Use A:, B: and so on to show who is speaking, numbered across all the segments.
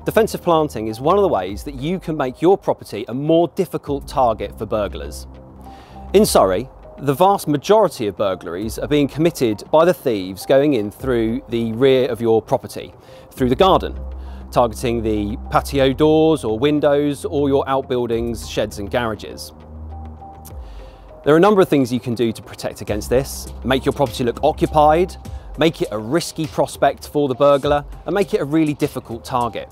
A: Defensive planting is one of the ways that you can make your property a more difficult target for burglars. In Surrey, the vast majority of burglaries are being committed by the thieves going in through the rear of your property, through the garden, targeting the patio doors or windows or your outbuildings, sheds and garages. There are a number of things you can do to protect against this. Make your property look occupied, make it a risky prospect for the burglar, and make it a really difficult target.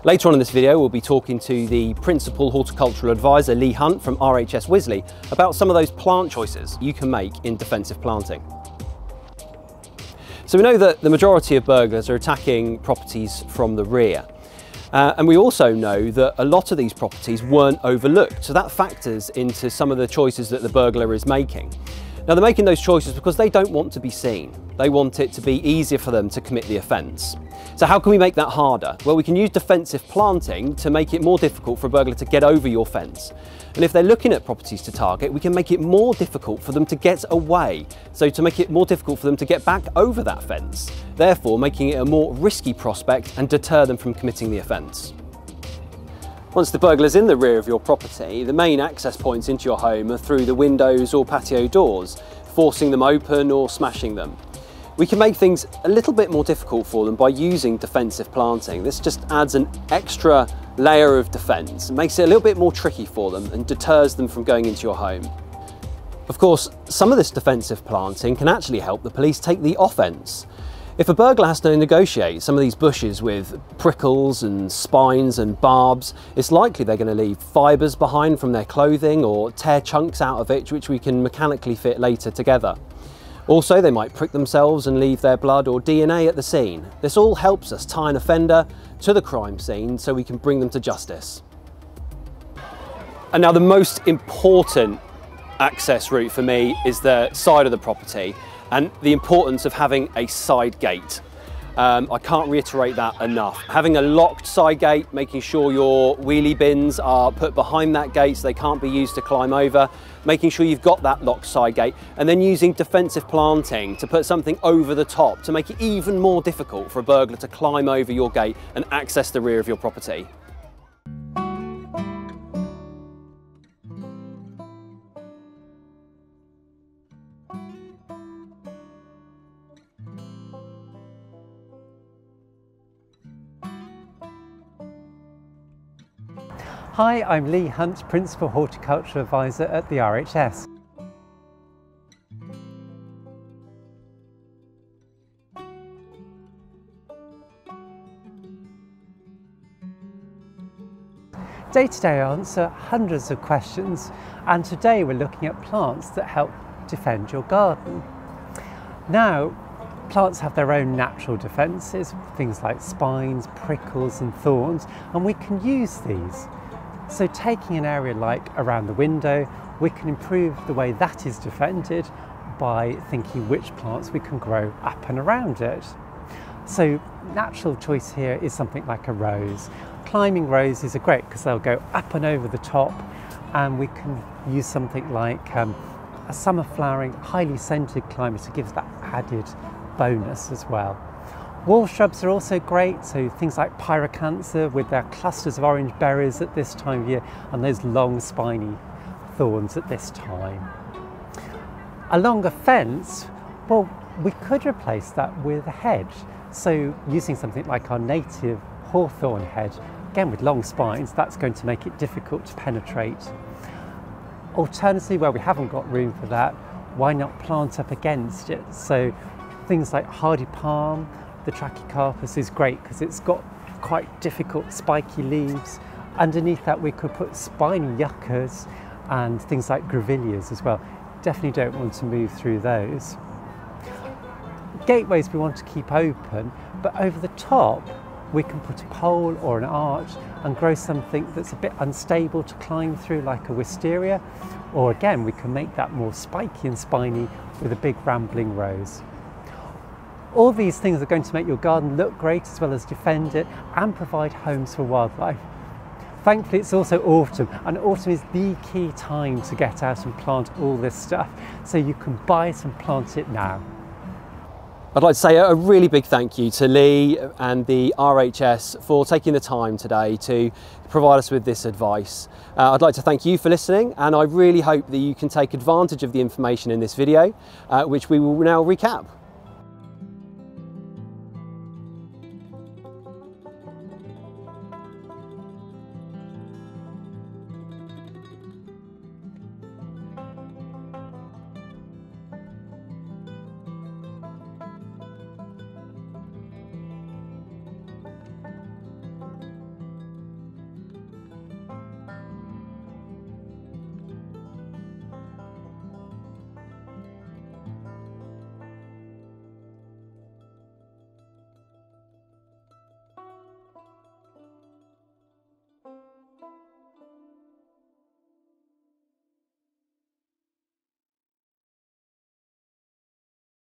A: Later on in this video, we'll be talking to the Principal Horticultural Advisor, Lee Hunt from RHS Wisley, about some of those plant choices you can make in defensive planting. So we know that the majority of burglars are attacking properties from the rear. And we also know that a lot of these properties weren't overlooked. So that factors into some of the choices that the burglar is making. Now they're making those choices because they don't want to be seen. They want it to be easier for them to commit the offence. So how can we make that harder? Well, we can use defensive planting to make it more difficult for a burglar to get over your fence. And if they're looking at properties to target, we can make it more difficult for them to get away. So to make it more difficult for them to get back over that fence, therefore making it a more risky prospect and deter them from committing the offence. Once the burglar's in the rear of your property, the main access points into your home are through the windows or patio doors, forcing them open or smashing them. We can make things a little bit more difficult for them by using defensive planting. This just adds an extra layer of defence, makes it a little bit more tricky for them and deters them from going into your home. Of course, some of this defensive planting can actually help the police take the offence. If a burglar has to negotiate some of these bushes with prickles and spines and barbs, it's likely they're going to leave fibres behind from their clothing or tear chunks out of it which we can mechanically fit later together. Also, they might prick themselves and leave their blood or DNA at the scene. This all helps us tie an offender to the crime scene so we can bring them to justice. And now the most important access route for me is the side of the property and the importance of having a side gate. I can't reiterate that enough. Having a locked side gate, making sure your wheelie bins are put behind that gate so they can't be used to climb over, making sure you've got that locked side gate, and then using defensive planting to put something over the top to make it even more difficult for a burglar to climb over your gate and access the rear of your property.
B: Hi, I'm Lee Hunt, Principal Horticultural Advisor at the RHS. Day to day I answer hundreds of questions, and today we're looking at plants that help defend your garden. Now, plants have their own natural defences, things like spines, prickles and thorns, and we can use these. So taking an area like around the window, we can improve the way that is defended by thinking which plants we can grow up and around it. So natural choice here is something like a rose. Climbing roses are great because they'll go up and over the top, and we can use something like a summer flowering, highly scented climber to give that added bonus as well. Wall shrubs are also great, so things like pyracantha with their clusters of orange berries at this time of year and those long spiny thorns at this time. Along a fence, well, we could replace that with a hedge. So using something like our native hawthorn hedge, again with long spines, that's going to make it difficult to penetrate. Alternatively, where we haven't got room for that, why not plant up against it? So things like hardy palm, the Trachycarpus is great because it's got quite difficult spiky leaves. Underneath that we could put spiny yuccas and things like grevilleas as well. Definitely don't want to move through those. Gateways we want to keep open, but over the top we can put a pole or an arch and grow something that's a bit unstable to climb through, like a wisteria, or again we can make that more spiky and spiny with a big rambling rose. All these things are going to make your garden look great as well as defend it and provide homes for wildlife. Thankfully it's also autumn, and autumn is the key time to get out and plant all this stuff, so you can buy it and plant it now.
A: I'd like to say a really big thank you to Lee and the RHS for taking the time today to provide us with this advice. I'd like to thank you for listening, and I really hope that you can take advantage of the information in this video, which we will now recap.